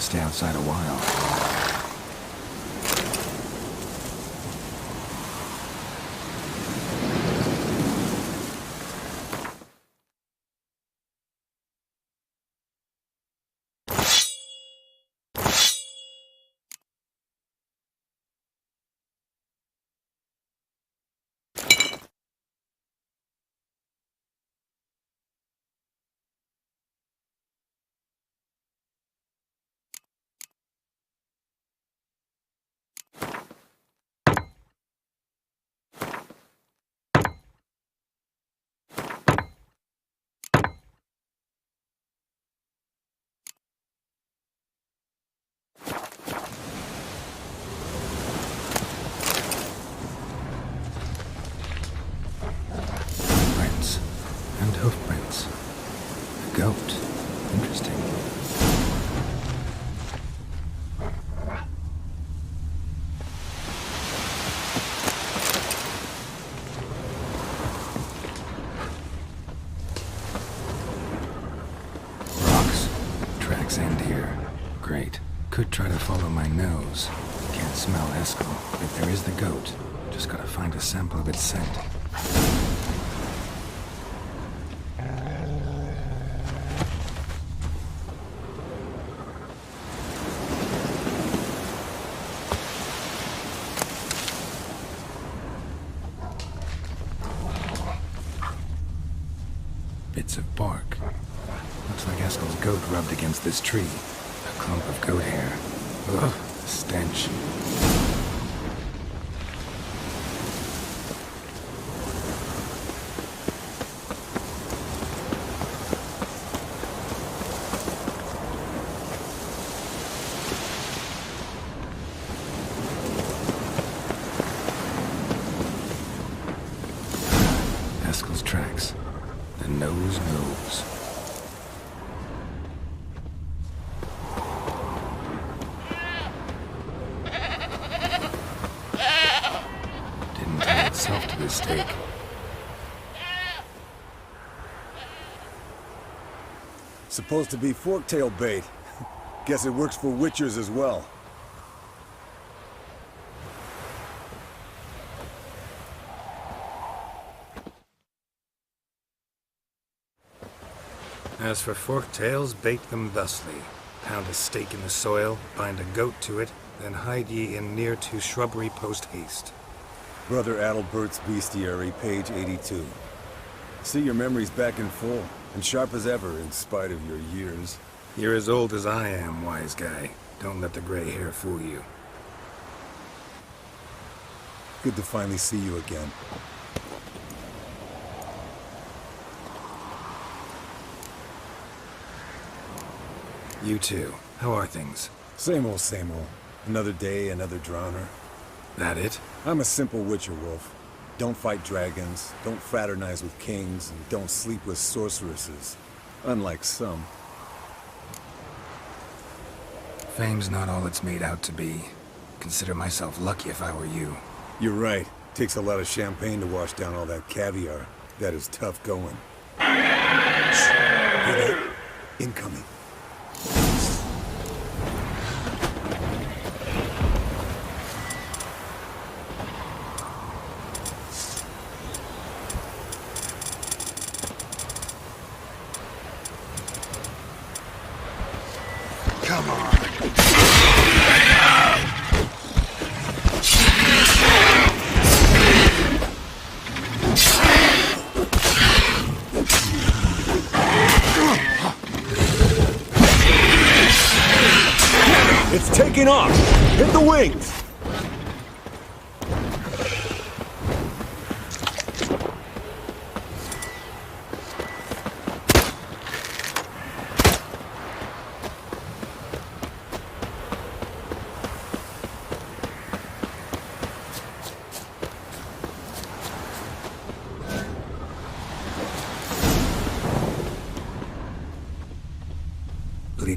Stay outside a while. Hoofprints. A goat. Interesting. Rocks. Tracks end here. Great. Could try to follow my nose. Can't smell Eskel. If there is the goat, just gotta find a sample of its scent. Bits of bark. Looks like Eskel's goat rubbed against this tree. A clump of goat hair. Ugh, stench. Eskel's tracks. The nose knows. Didn't tie itself to this stake. Supposed to be forktail bait. Guess it works for witchers as well. As for forktails, bait them thusly. Pound a stake in the soil, bind a goat to it, then hide ye in near to shrubbery post haste. Brother Adalbert's Bestiary, page 82. See, your memory's back in full, and sharp as ever in spite of your years. You're as old as I am, wise guy. Don't let the gray hair fool you. Good to finally see you again. You too. How are things? Same old, same old. Another day, another drowner. That it? I'm a simple witcher, Wolf. Don't fight dragons, don't fraternize with kings, and don't sleep with sorceresses. Unlike some. Fame's not all it's made out to be. Consider myself lucky if I were you. You're right. Takes a lot of champagne to wash down all that caviar. That is tough going. Hear that? Incoming. Come on. It's taking off! Hit the wings!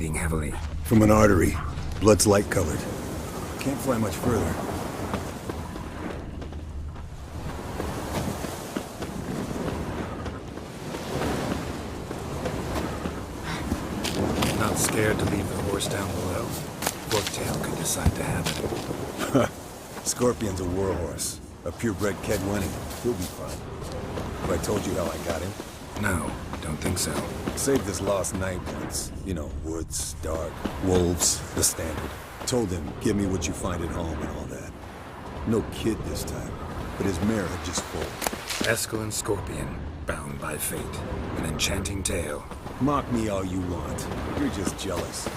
bleeding heavily. From an artery. Blood's light-colored. Can't fly much further. Not scared to leave the horse down below? Forktail could decide to have it. Scorpion's a warhorse. A purebred Kedwenny. He'll be fine. Have I told you how I got him? No, don't think so. Saved this lost night once. You know, woods, dark, wolves, the standard. Told him, give me what you find at home and all that. No kid this time, but his mare had just foaled. Eskel and Scorpion, bound by fate. An enchanting tale. Mock me all you want. You're just jealous.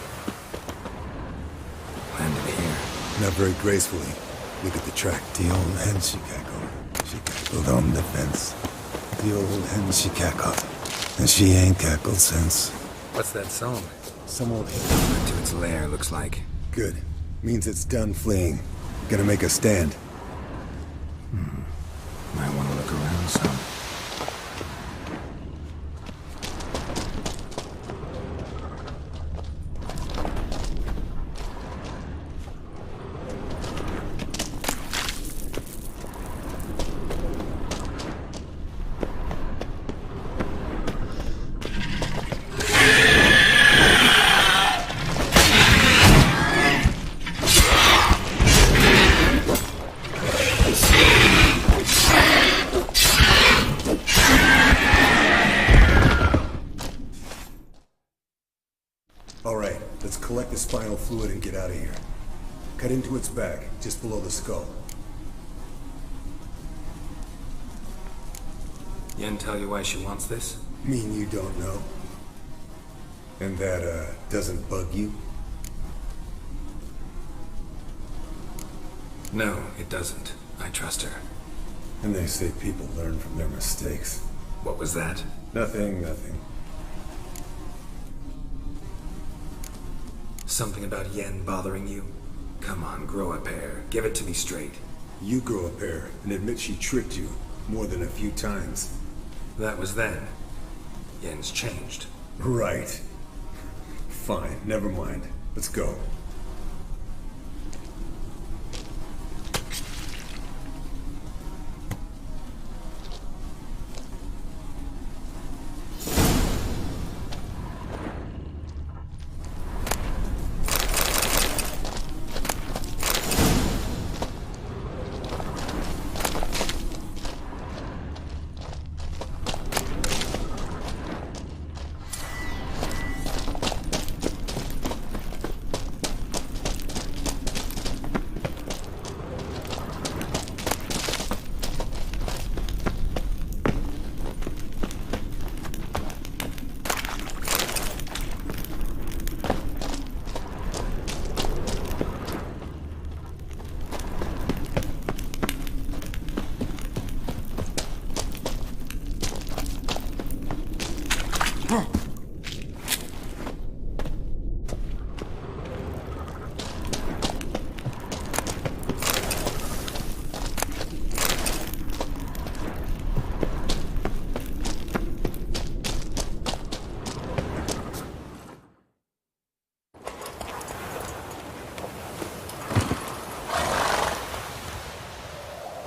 Landed here. Not very gracefully. Look at the track. The old hen she cackled. She cackled on the fence. The old hen she cackled. And she ain't cackled since. What's that song? Some old hen. Went to its lair, looks like. Good. Means it's done fleeing. Gonna make a stand. Might want to look around some. Alright, let's collect the spinal fluid and get out of here. Cut into its back, just below the skull. Yen tell you why she wants this? Mean you don't know? And that, doesn't bug you? No, it doesn't. I trust her. And they say people learn from their mistakes. What was that? Nothing, nothing. Something about Yen bothering you? Come on, grow a pair. Give it to me straight. You grow a pair and admit she tricked you more than a few times. That was then. Yen's changed. Right. Fine, never mind. Let's go.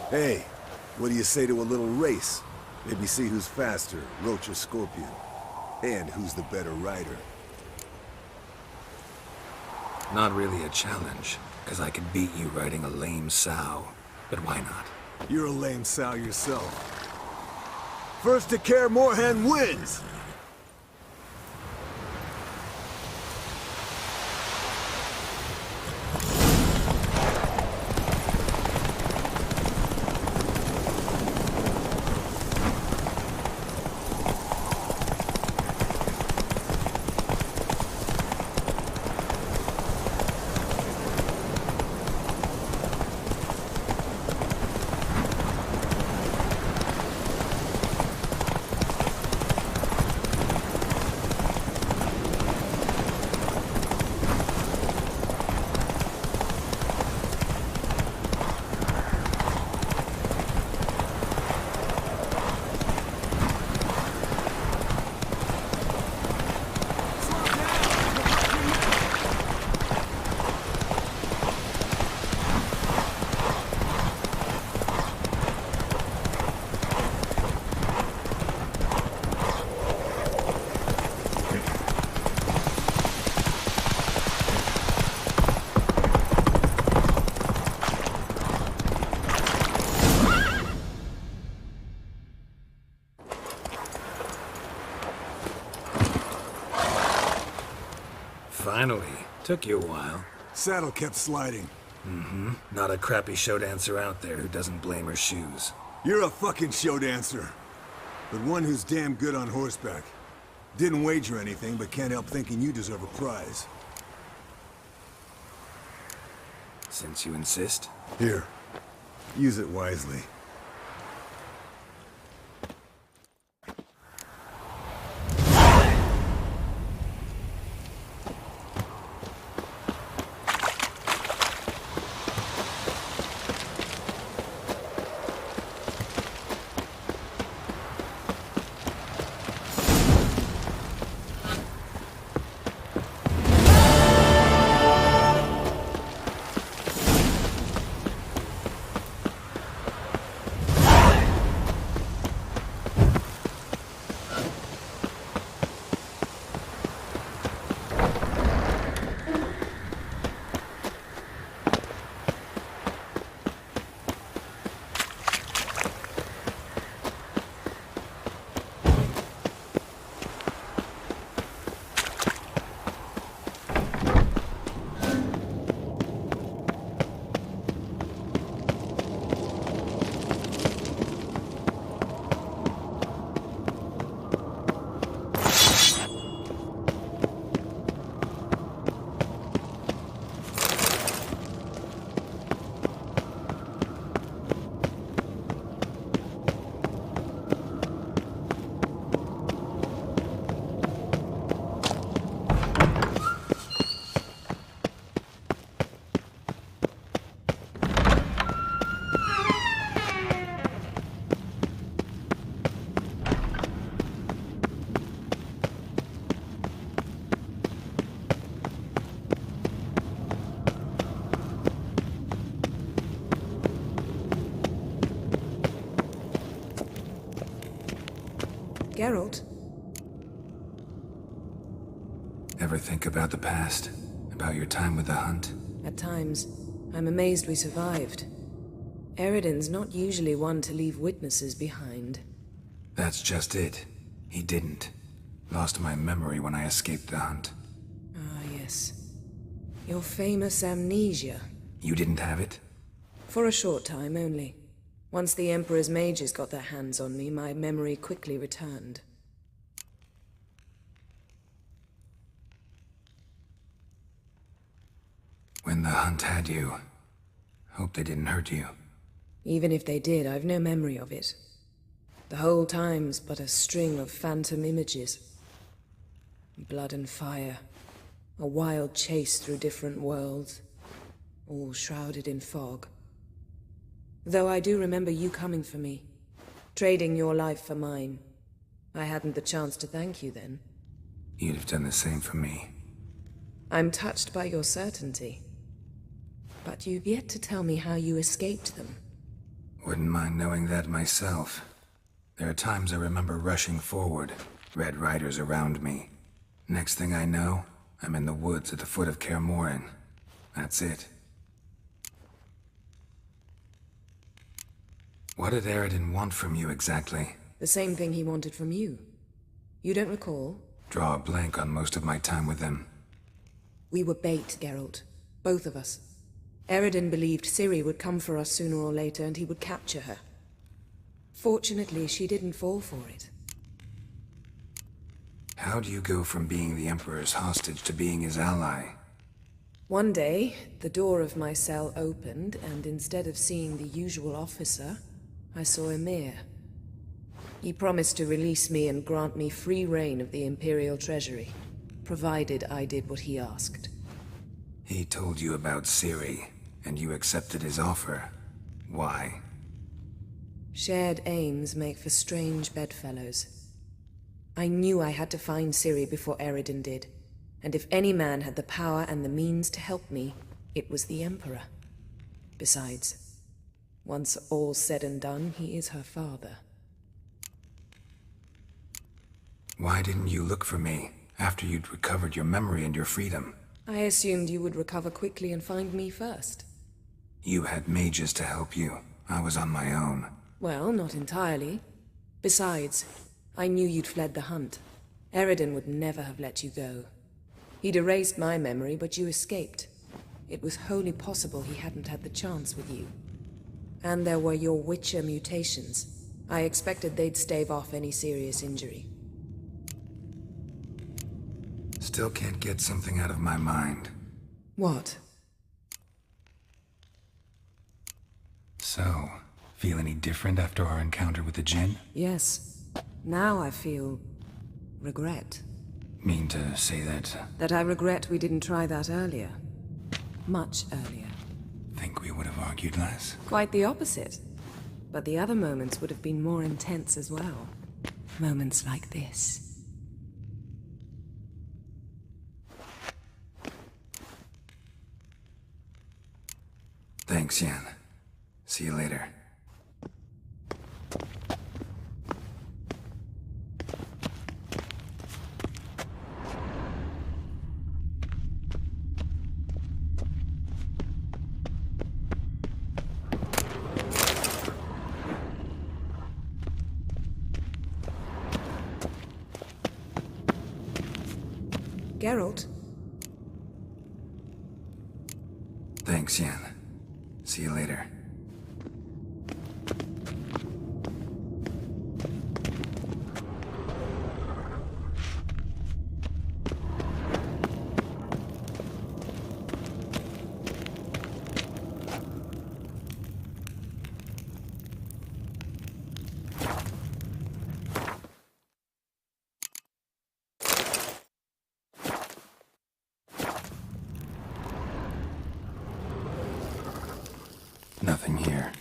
Hey, what do you say to a little race? Maybe see who's faster, Roach or Scorpion. And who's the better rider. Not really a challenge, because I could beat you riding a lame sow. But why not? You're a lame sow yourself. First to care Moorhen wins! Finally. Took you a while. Saddle kept sliding. Mm-hmm. Not a crappy show dancer out there who doesn't blame her shoes. You're a fucking show dancer. But one who's damn good on horseback. Didn't wager anything, but can't help thinking you deserve a prize. Since you insist. Here. Use it wisely. Geralt? Ever think about the past? About your time with the hunt? At times, I'm amazed we survived. Eridan's not usually one to leave witnesses behind. That's just it. He didn't. Lost my memory when I escaped the hunt. Ah, yes. Your famous amnesia. You didn't have it? For a short time only. Once the Emperor's mages got their hands on me, my memory quickly returned. When the hunt had you, hope they didn't hurt you. Even if they did, I've no memory of it. The whole time's but a string of phantom images. Blood and fire. A wild chase through different worlds. All shrouded in fog. Though I do remember you coming for me. Trading your life for mine. I hadn't the chance to thank you then. You'd have done the same for me. I'm touched by your certainty. But you've yet to tell me how you escaped them. Wouldn't mind knowing that myself. There are times I remember rushing forward, Red Riders around me. Next thing I know, I'm in the woods at the foot of Kaer Morhen. That's it. What did Eridan want from you exactly? The same thing he wanted from you. You don't recall? Draw a blank on most of my time with him. We were bait, Geralt. Both of us. Eridan believed Ciri would come for us sooner or later and he would capture her. Fortunately, she didn't fall for it. How do you go from being the Emperor's hostage to being his ally? One day, the door of my cell opened, and instead of seeing the usual officer, I saw Emir. He promised to release me and grant me free reign of the Imperial Treasury, provided I did what he asked. He told you about Ciri, and you accepted his offer. Why? Shared aims make for strange bedfellows. I knew I had to find Ciri before Eridan did, and if any man had the power and the means to help me, it was the Emperor. Besides, once all's said and done, he is her father. Why didn't you look for me after you'd recovered your memory and your freedom? I assumed you would recover quickly and find me first. You had mages to help you. I was on my own. Well, not entirely. Besides, I knew you'd fled the hunt. Eridan would never have let you go. He'd erased my memory, but you escaped. It was wholly possible he hadn't had the chance with you. And there were your Witcher mutations. I expected they'd stave off any serious injury. Still can't get something out of my mind. What? So, feel any different after our encounter with the Jinn? Yes. Now I feel... regret. Mean to say that? That I regret we didn't try that earlier. Much earlier. Think we would have argued less? Quite the opposite. But the other moments would have been more intense as well. Moments like this. Thanks, Yan. See you later. Geralt? Thanks, Yan. See you later. Nothing here.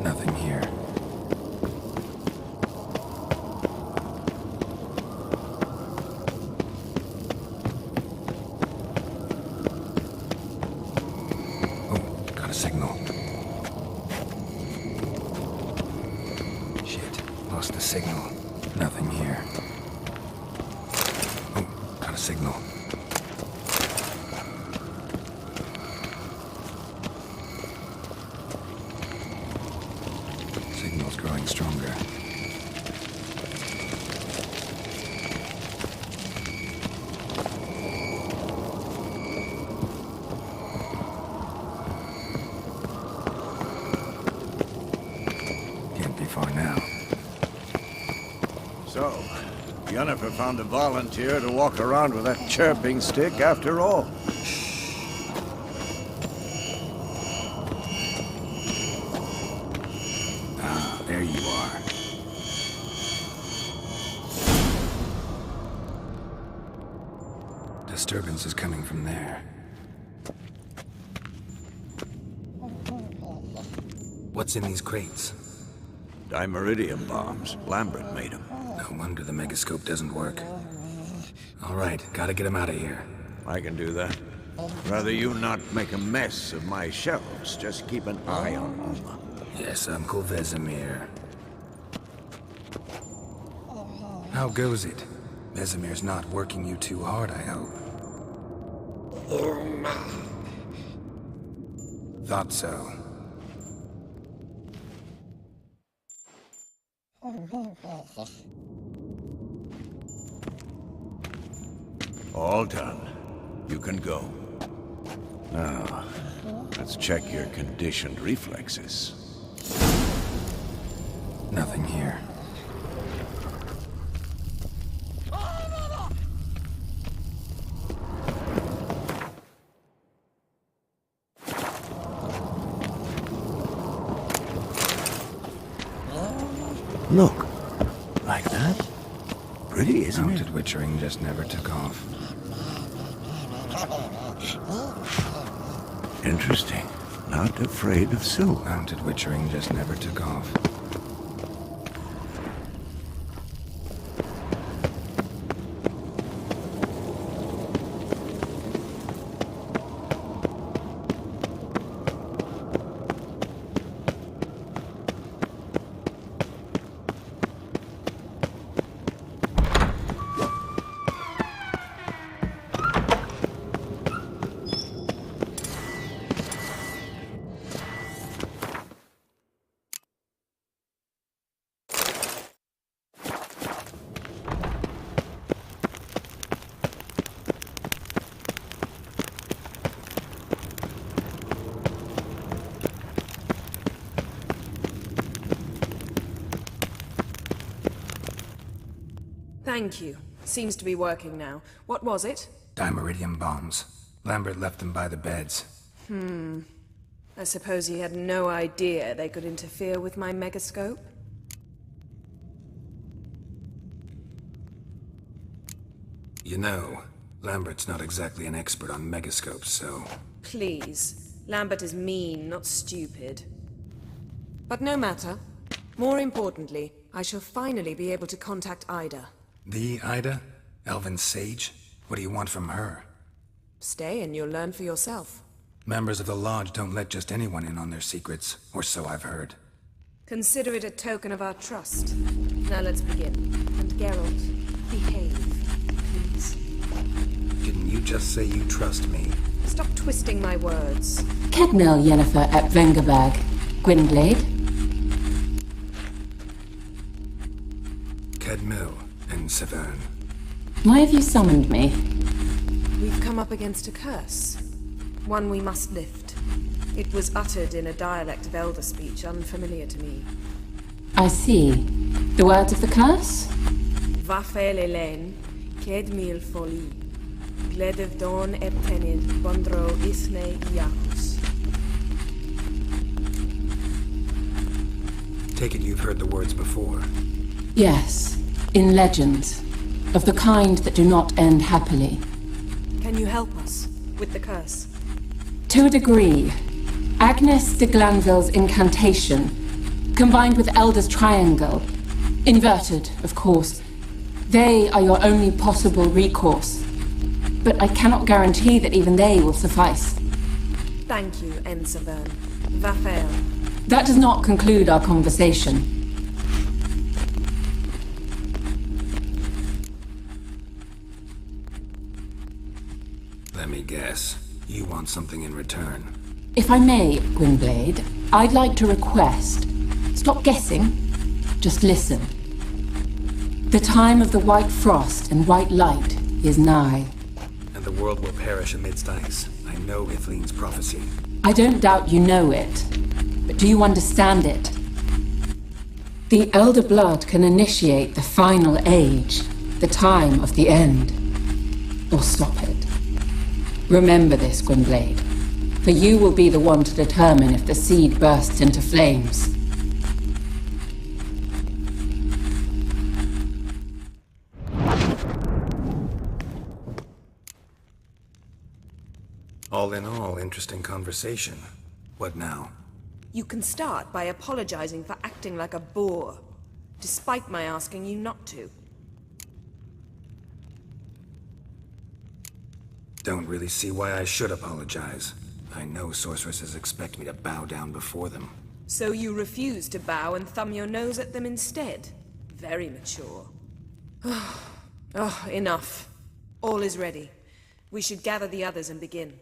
Nothing here. Oh, got a signal. Shit, lost the signal. Nothing here. Oh, got a signal. Signal's growing stronger. Can't be far now. So, Yennefer found a volunteer to walk around with that chirping stick after all. There you are. Disturbance is coming from there. What's in these crates? Dimeridium bombs. Lambert made them. No wonder the megascope doesn't work. All right, gotta get him out of here. I can do that. Rather you not make a mess of my shelves. Just keep an eye on them. Yes, Uncle Vesemir. How goes it? Vesemir's not working you too hard, I hope. Thought so. All done. You can go. Now, let's check your conditioned reflexes. Nothing here. Look. Like that? Pretty, isn't it? Mounted witchering just never took off. Interesting. Not afraid of silver. Mounted witchering just never took off. Thank you. Seems to be working now. What was it? Dimeridium bombs. Lambert left them by the beds. I suppose he had no idea they could interfere with my megascope? You know, Lambert's not exactly an expert on megascopes, so... Please. Lambert is mean, not stupid. But no matter. More importantly, I shall finally be able to contact Ida. The Ida? Elven Sage? What do you want from her? Stay and you'll learn for yourself. Members of the Lodge don't let just anyone in on their secrets, or so I've heard. Consider it a token of our trust. Now let's begin. And Geralt, behave, please. Didn't you just say you trust me? Stop twisting my words. Kedmil Yennefer at Vengerberg. Gwynblade? Kedmil and Severn. Why have you summoned me? We've come up against a curse. One we must lift. It was uttered in a dialect of Elder speech unfamiliar to me. I see. The words of the curse? Vafel Elen, Kedmil Foli, Gledev Don Eptenid, Bondro Isne Iacus. Take it you've heard the words before. Yes. In legends. Of the kind that do not end happily. Can you help us with the curse? To a degree. Agnes de Glanville's incantation, combined with Elder's triangle, inverted, of course. They are your only possible recourse. But I cannot guarantee that even they will suffice. Thank you, Ensevern. Vafel. That does not conclude our conversation. Let me guess. You want something in return. If I may, Gwynblade, I'd like to request. Stop guessing. Just listen. The time of the white frost and white light is nigh. And the world will perish amidst ice. I know Ithleen's prophecy. I don't doubt you know it. But do you understand it? The Elder Blood can initiate the final age, the time of the end. Or stop it. Remember this, Gwynblade, for you will be the one to determine if the seed bursts into flames. All in all, interesting conversation. What now? You can start by apologizing for acting like a boor, despite my asking you not to. Don't really see why I should apologize. I know sorceresses expect me to bow down before them. So you refuse to bow and thumb your nose at them instead? Very mature. Oh, enough. All is ready. We should gather the others and begin.